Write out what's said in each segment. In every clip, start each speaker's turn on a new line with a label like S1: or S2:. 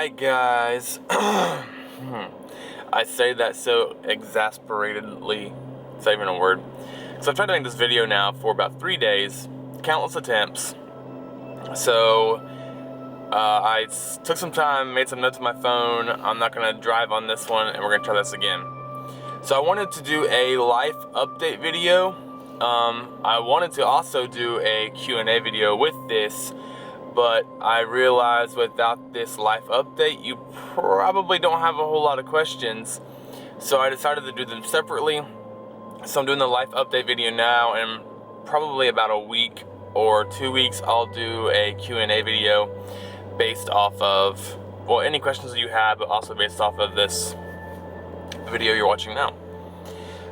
S1: Alright, guys. I say that so exasperatedly. It's not even a word. So I've tried to make this video now for about 3 days, countless attempts. So I took some time, made some notes on my phone. I'm not going to drive on this one, and we're going to try this again. So I wanted to do a life update video. I wanted to also do a Q&A video with this, but I realized without this life update, you probably don't have a whole lot of questions. So I decided to do them separately. So I'm doing the life update video now, and probably about a week or 2 weeks, I'll do a Q&A video based off of, well, any questions that you have, but also based off of this video you're watching now.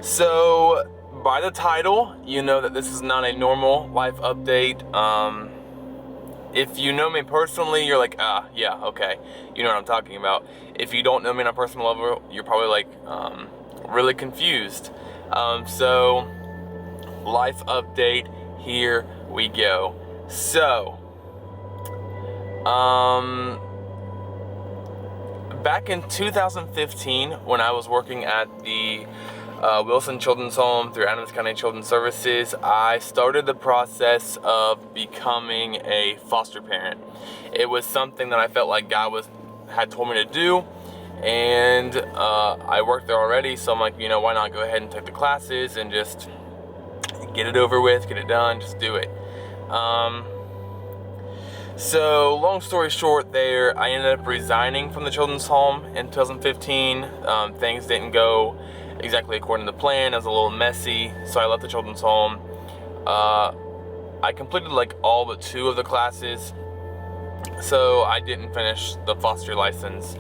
S1: So by the title, you know that this is not a normal life update. If you know me personally, you're like, yeah, okay, you know what I'm talking about. If you don't know me on a personal level, you're probably like really confused. So life update, here we go. So back in 2015, when I was working at the Wilson Children's Home through Adams County Children's Services, I started the process of becoming a foster parent. It was something that I felt like God had told me to do, and I worked there already, so I'm like, you know, why not go ahead and take the classes and just get it over with, get it done, just do it. So long story short there, I ended up resigning from the children's home in 2015. Things didn't go exactly according to plan. It was a little messy, so I left the children's home. I completed like all but 2 of the classes, so I didn't finish the foster license.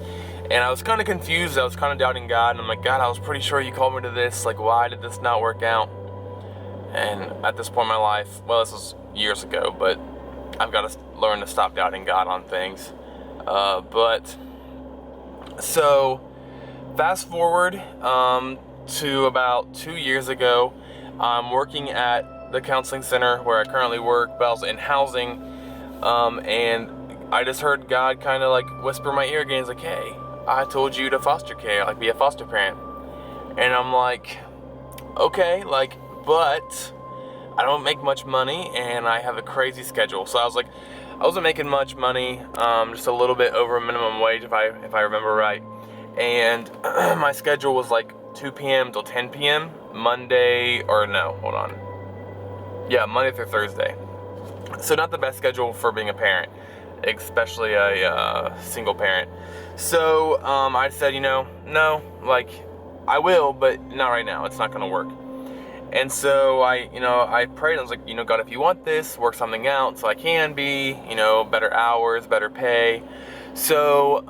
S1: And I was kind of confused. I was kind of doubting God, and I'm like, God, I was pretty sure you called me to this. Like, why did this not work out? And at this point in my life, well, this was years ago, but I've got to learn to stop doubting God on things. So fast forward to about 2 years ago, I'm working at the counseling center where I currently work, but I was in housing, and I just heard God kind of like whisper in my ear again. He's like, hey, I told you to foster care, like be a foster parent. And I'm like, okay, like, but I don't make much money and I have a crazy schedule. So I was like, I wasn't making much money, just a little bit over minimum wage if I remember right. And my schedule was like 2 p.m. till 10 p.m. Monday through Thursday. So not the best schedule for being a parent, especially a single parent. So I said, no, like I will, but not right now. It's not gonna work. And so I prayed. I was like, God, if you want this, work something out so I can be, better hours, better pay. So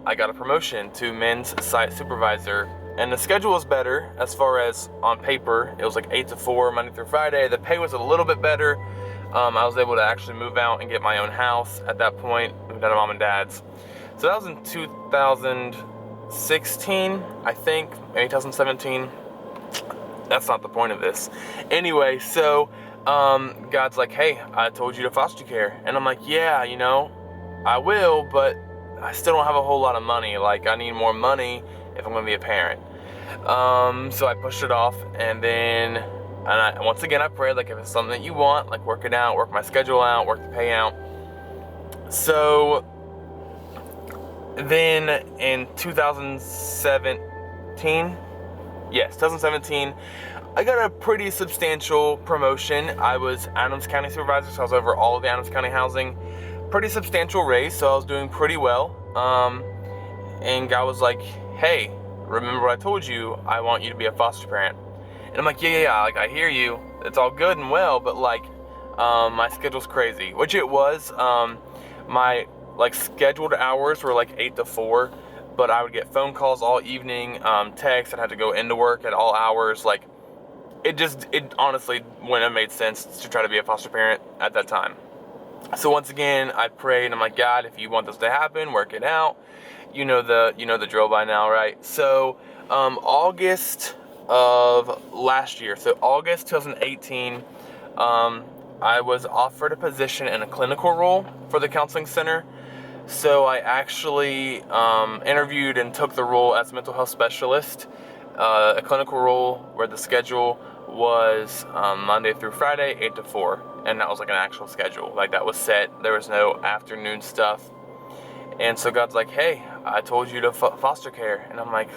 S1: I got a promotion to men's site supervisor, and the schedule was better as far as on paper. It was like 8 to 4, Monday through Friday. The pay was a little bit better. I was able to actually move out and get my own house at that point. Moved out of mom and dad's. So that was in 2016, I think, maybe 2017. That's not the point of this. Anyway, so God's like, hey, I told you to foster care. And I'm like, yeah, I will, but I still don't have a whole lot of money. Like, I need more money if I'm going to be a parent. So I pushed it off, and once again, I prayed, like, if it's something that you want, like, work it out, work my schedule out, work the pay out. So then in 2017, I got a pretty substantial promotion. I was Adams County supervisor, so I was over all of the Adams County housing. Pretty substantial raise, so I was doing pretty well. And God was like, hey, remember what I told you? I want you to be a foster parent. And I'm like, yeah, like, I hear you. It's all good and well, but like, my schedule's crazy, which it was. My like scheduled hours were like 8 to 4, but I would get phone calls all evening, texts. I'd have to go into work at all hours. Like, it honestly wouldn't have made sense to try to be a foster parent at that time. So once again, I prayed, and I'm like, God, if you want this to happen, work it out. You know the drill by now, right? So August of last year, so August 2018, I was offered a position in a clinical role for the counseling center. So I actually interviewed and took the role as a mental health specialist, a clinical role where the schedule was Monday through Friday, 8 to 4. And that was like an actual schedule. Like that was set. There was no afternoon stuff. And so God's like, hey, I told you to foster care. And I'm like,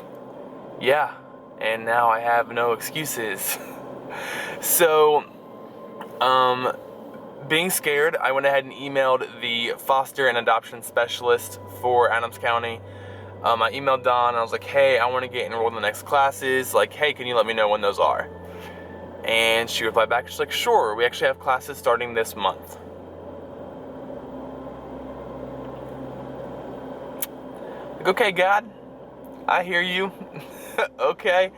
S1: yeah. And now I have no excuses. So, being scared, I went ahead and emailed the foster and adoption specialist for Adams County. I emailed Dawn and I was like, hey, I want to get enrolled in the next classes. Like, hey, can you let me know when those are? And she replied back, she's like, sure, we actually have classes starting this month. Like, okay, God, I hear you. Okay.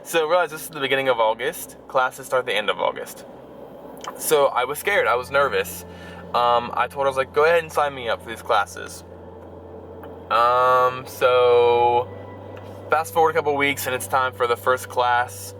S1: So I realized this is the beginning of August. Classes start the end of August. So I was scared. I was nervous. I told her, I was like, go ahead and sign me up for these classes. So fast forward a couple weeks and it's time for the first class.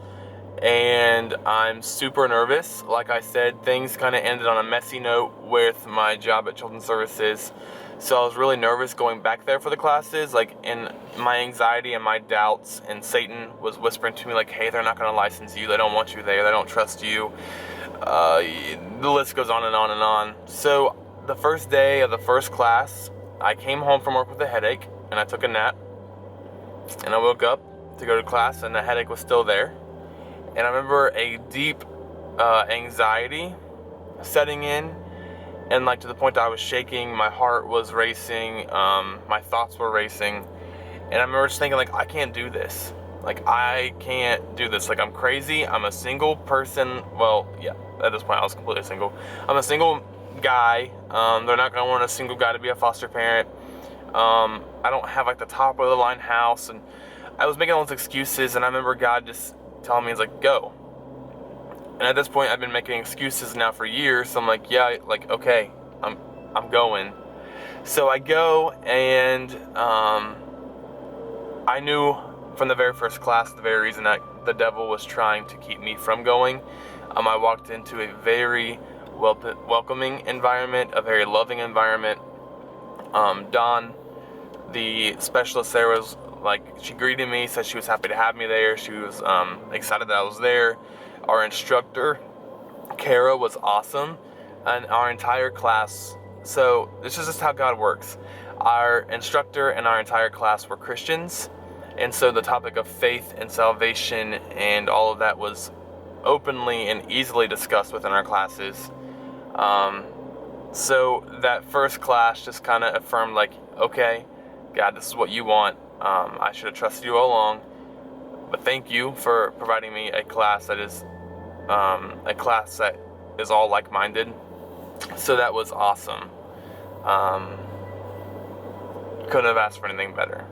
S1: And I'm super nervous. Like I said, things kind of ended on a messy note with my job at Children's Services. So I was really nervous going back there for the classes. Like, in my anxiety and my doubts, and Satan was whispering to me like, hey, they're not going to license you. They don't want you there. They don't trust you. The list goes on and on and on. So the first day of the first class, I came home from work with a headache and I took a nap. And I woke up to go to class and the headache was still there. And I remember a deep anxiety setting in, and like to the point that I was shaking, my heart was racing, my thoughts were racing, and I remember just thinking like, I can't do this. Like, I can't do this. Like, I'm crazy. I'm a single person. Well, yeah, at this point I was completely single. I'm a single guy. They're not gonna want a single guy to be a foster parent. I don't have like the top of the line house, and I was making all those excuses, and I remember God just telling me, he's like, go. And at this point, I've been making excuses now for years. So I'm like, yeah, like, okay, I'm going. So I go, and I knew from the very first class the very reason that the devil was trying to keep me from going. I walked into a very welcoming environment, a very loving environment. Dawn, the specialist there, was like, she greeted me, said she was happy to have me there. She was excited that I was there. Our instructor, Kara, was awesome. And our entire class, so this is just how God works. Our instructor and our entire class were Christians. And so the topic of faith and salvation and all of that was openly and easily discussed within our classes. So that first class just kind of affirmed like, okay, God, this is what you want. I should have trusted you all along, but thank you for providing me a class that is all like-minded. So that was awesome. Couldn't have asked for anything better.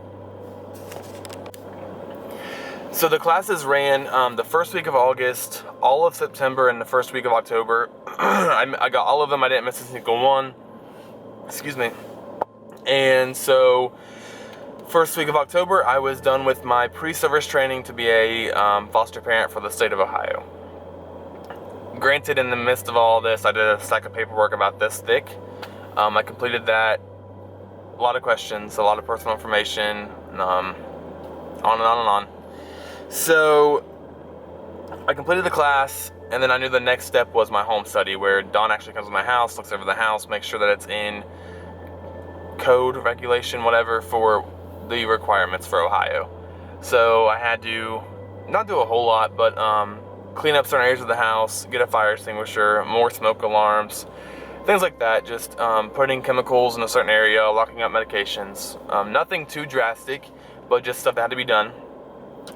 S1: So the classes ran the first week of August, all of September, and the first week of October. I got all of them. I didn't miss a single one. Excuse me. And so first week of October, I was done with my pre-service training to be a foster parent for the state of Ohio. Granted, in the midst of all this, I did a stack of paperwork about this thick. I completed that. A lot of questions, a lot of personal information, on and on and on. So I completed the class, and then I knew the next step was my home study, where Dawn actually comes to my house, looks over the house, makes sure that it's in code, regulation, whatever, for the requirements for Ohio. So I had to not do a whole lot, but clean up certain areas of the house, get a fire extinguisher, more smoke alarms, things like that. Just putting chemicals in a certain area, locking up medications. Nothing too drastic, but just stuff that had to be done.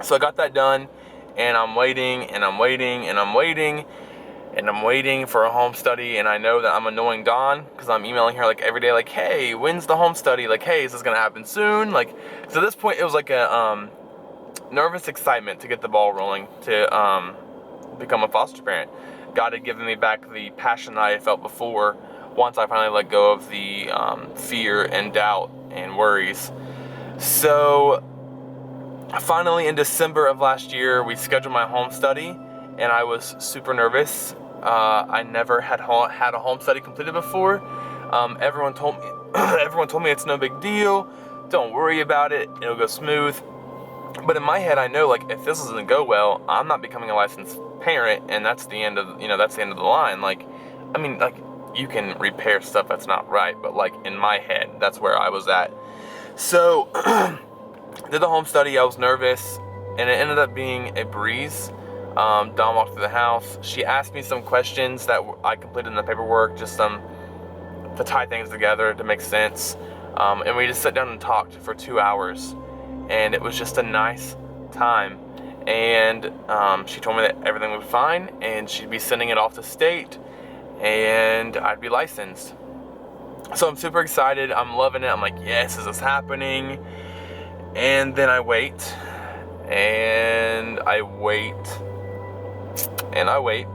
S1: So I got that done, and I'm waiting, and I'm waiting, and I'm waiting, and I'm waiting for a home study, and I know that I'm annoying Dawn, because I'm emailing her like every day, like, hey, when's the home study? Like, hey, is this gonna happen soon? Like, so at this point, it was like a nervous excitement to get the ball rolling, to become a foster parent. God had given me back the passion that I felt before, once I finally let go of the fear and doubt and worries. So finally, in December of last year, we scheduled my home study, and I was super nervous. I never had a home study completed before. Everyone told me, everyone told me it's no big deal. Don't worry about it. It'll go smooth. But in my head, I know, like, if this doesn't go well, I'm not becoming a licensed parent, and that's the end of, that's the end of the line. Like, I mean, like, you can repair stuff that's not right, but, like, in my head, that's where I was at. So, did the home study. I was nervous, and it ended up being a breeze. Dawn walked through the house. She asked me some questions that I completed in the paperwork, just to tie things together to make sense. And we just sat down and talked for 2 hours. And it was just a nice time. And she told me that everything would be fine, and she'd be sending it off to state, and I'd be licensed. So I'm super excited. I'm loving it. I'm like, yes, this is happening. And then I wait, and I wait, and I wait.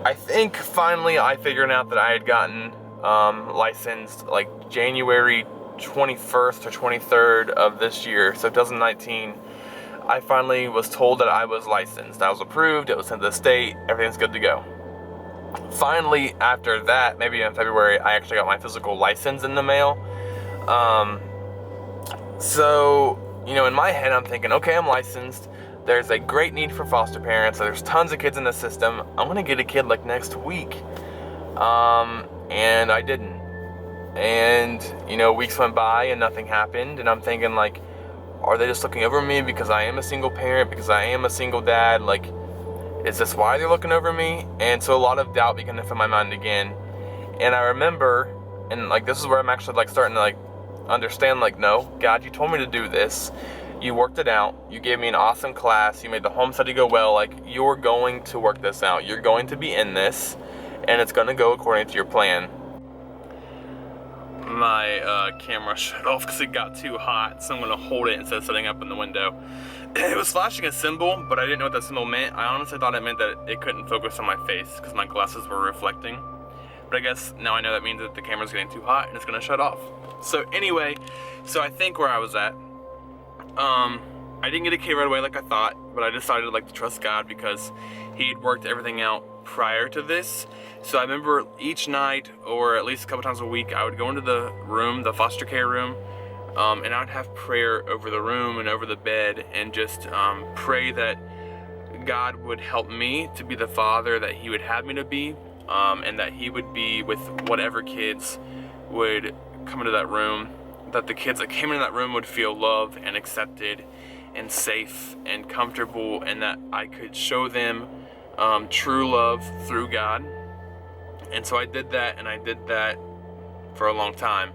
S1: I think finally I figured out that I had gotten licensed like January 21st or 23rd of this year, so 2019. I finally was told that I was licensed. I was approved, it was sent to the state, everything's good to go. Finally, after that, maybe in February, I actually got my physical license in the mail. So, in my head, I'm thinking, okay, I'm licensed. There's a great need for foster parents. There's tons of kids in the system. I'm gonna get a kid like next week. And I didn't. And, weeks went by and nothing happened. And I'm thinking, like, are they just looking over me because I am a single parent, because I am a single dad? Like, is this why they're looking over me? And so a lot of doubt began to fill my mind again. And I remember, and like, this is where I'm actually like starting to like understand, like, no, God, you told me to do this. You worked it out. You gave me an awesome class. You made the home study go well. Like, you're going to work this out. You're going to be in this, and it's going to go according to your plan. My camera shut off because it got too hot, so I'm going to hold it instead of setting up in the window. It was flashing a symbol, but I didn't know what that symbol meant. I honestly thought it meant that it couldn't focus on my face because my glasses were reflecting. But I guess now I know that means that the camera's getting too hot and it's going to shut off. So anyway, I think where I was at, I didn't get a kid right away like I thought, but I decided like to trust God because He had worked everything out prior to this. So I remember each night, or at least a couple times a week, I would go into the room, the foster care room, and I would have prayer over the room and over the bed, and just pray that God would help me to be the father that He would have me to be, and that He would be with whatever kids would come into that room, that the kids that came into that room would feel loved and accepted and safe and comfortable, and that I could show them true love through God. And so I did that, and I did that for a long time.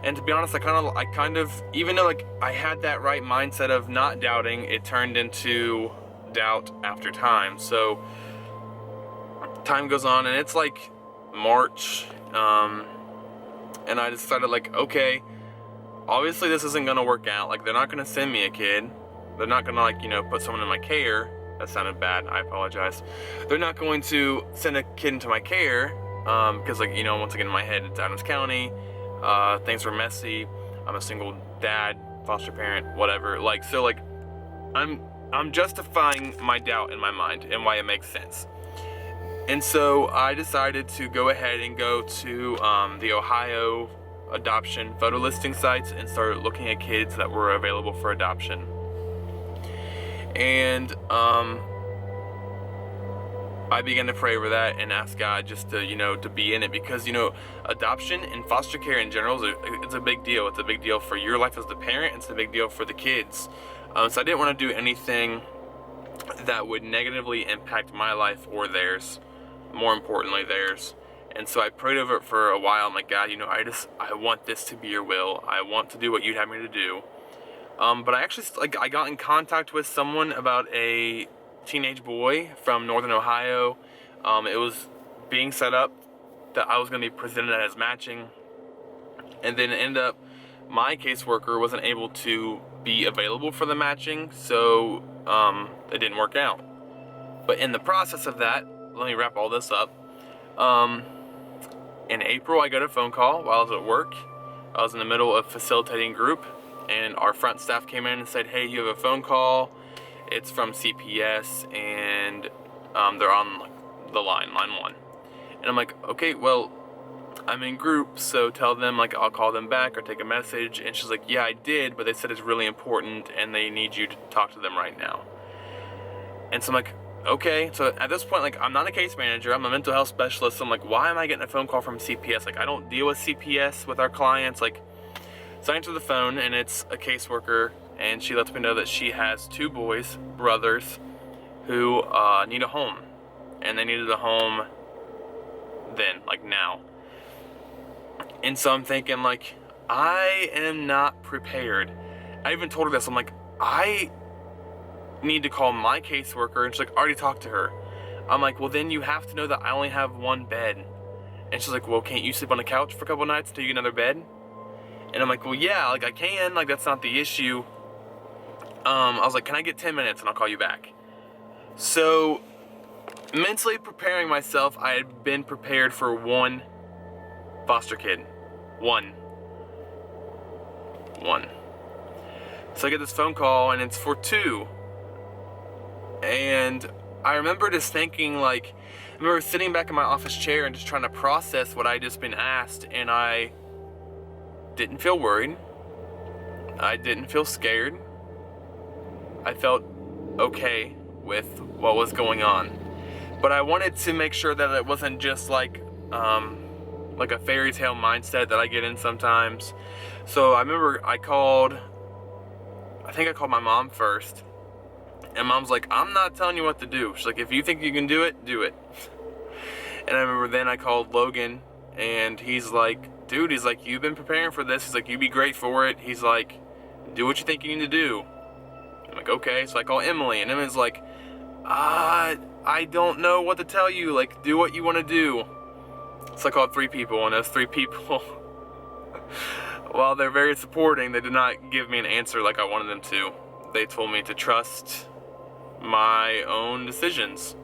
S1: And to be honest, I kind of, even though like I had that right mindset of not doubting, it turned into doubt after time. So time goes on, and it's like March, and I decided, like, okay, obviously this isn't gonna work out. Like, they're not gonna send me a kid. They're not gonna, like, put someone in my care. That sounded bad, I apologize. They're not going to send a kid into my care, because, like, once again in my head, it's Adams County, things were messy, I'm a single dad, foster parent, whatever. Like, so, like, I'm justifying my doubt in my mind and why it makes sense. And so I decided to go ahead and go to the Ohio adoption photo listing sites and start looking at kids that were available for adoption. And I began to pray over that and ask God just to, to be in it, because, adoption and foster care in general it's a big deal. It's a big deal for your life as the parent. It's a big deal for the kids. So I didn't want to do anything that would negatively impact my life or theirs, more importantly theirs. And so I prayed over it for a while. I'm like, God, I want this to be your will. I want to do what you'd have me to do. But I actually, I got in contact with someone about a teenage boy from Northern Ohio. It was being set up that I was going to be presented as matching. And then it ended up, my caseworker wasn't able to be available for the matching, so it didn't work out. But in the process of that, let me wrap all this up. In April, I got a phone call while I was at work. I was in the middle of facilitating group, and our front staff came in and said, hey, you have a phone call. It's from CPS, and they're on the line 1. And I'm like, okay, well, I'm in groups, so tell them, like, I'll call them back or take a message. And she's like, yeah, I did, but they said it's really important and they need you to talk to them right now. And so I'm like, okay. So at this point, like, I'm not a case manager, I'm a mental health specialist. So I'm like, why am I getting a phone call from CPS? Like, I don't deal with CPS with our clients. Like, so I answer the phone and it's a caseworker, and she lets me know that she has 2 boys, brothers, who need a home. And they needed a home then, like now. And so I'm thinking, like, I am not prepared. I even told her this. I'm like, I need to call my caseworker. And she's like, I already talked to her. I'm like, well, then you have to know that I only have 1 bed. And she's like, well, can't you sleep on the couch for a couple nights until you get another bed? And I'm like, well, yeah, like, I can. Like, that's not the issue. I was like, can I get 10 minutes and I'll call you back? So, mentally preparing myself, I had been prepared for 1 foster kid. 1. So I get this phone call and it's for 2. And I remember just thinking, like, I remember sitting back in my office chair and just trying to process what I just been asked, and I didn't feel worried. I didn't feel scared. I felt okay with what was going on. But I wanted to make sure that it wasn't just like a fairy tale mindset that I get in sometimes. So I remember I think I called my mom first. And Mom's like, I'm not telling you what to do. She's like, if you think you can do it, do it. And I remember then I called Logan, and he's like, dude, he's like, you've been preparing for this. He's like, you'd be great for it. He's like, do what you think you need to do. I'm like, okay. So I call Emily, and Emily's like, I don't know what to tell you. Like, do what you want to do. So I called 3 people, and those 3 people, while they're very supporting, they did not give me an answer like I wanted them to. They told me to trust my own decisions.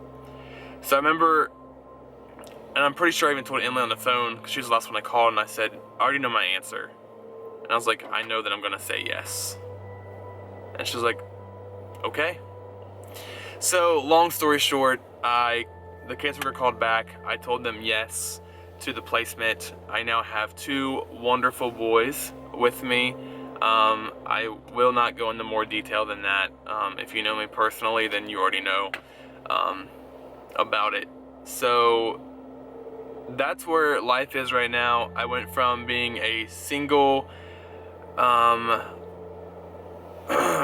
S1: So I remember, and I'm pretty sure I even told Emily on the phone, because she was the last one I called, and I said, I already know my answer. And I was like, I know that I'm going to say yes. And she was like, okay. So, long story short, the caseworker called back. I told them yes to the placement. I now have 2 wonderful boys with me. I will not go into more detail than that. If you know me personally, then you already know about it. So that's where life is right now. I went from being a single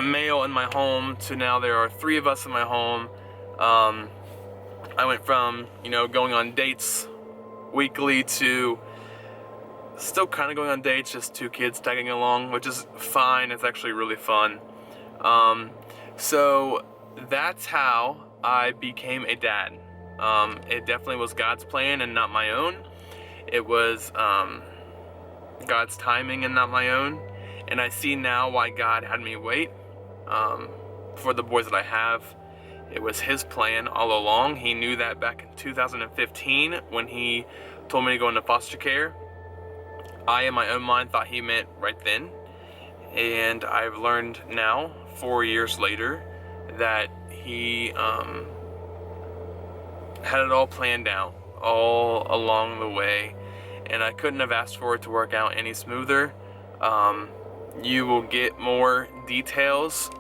S1: male in my home to now there are 3 of us in my home. I went from, going on dates weekly to still kind of going on dates, just 2 kids tagging along, which is fine. It's actually really fun. So that's how I became a dad. It definitely was God's plan and not my own. It was God's timing and not my own. And I see now why God had me wait for the boys that I have. It was His plan all along. He knew that back in 2015 when He told me to go into foster care. I, in my own mind, thought He meant right then. And I've learned now, 4 years later, that He had it all planned out, all along the way. And I couldn't have asked for it to work out any smoother. You will get more details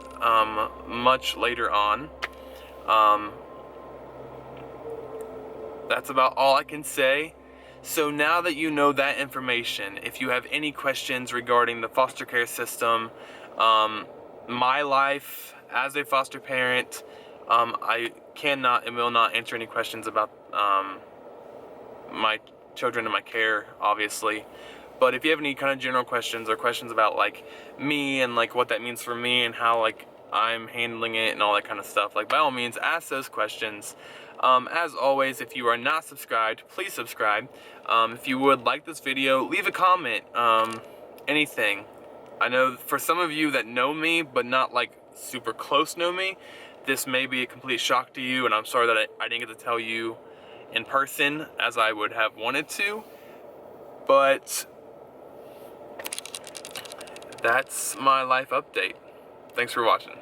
S1: much later on. That's about all I can say. So now that you know that information, if you have any questions regarding the foster care system, my life as a foster parent, I cannot and will not answer any questions about my children and my care, obviously. But if you have any kind of general questions or questions about like me and like what that means for me and how like I'm handling it and all that kind of stuff, like by all means ask those questions. As always, if you are not subscribed, please subscribe. If you would like this video, leave a comment, anything. I know for some of you that know me but not like super close know me, this may be a complete shock to you, and I'm sorry that I didn't get to tell you in person as I would have wanted to, but that's my life update. Thanks for watching.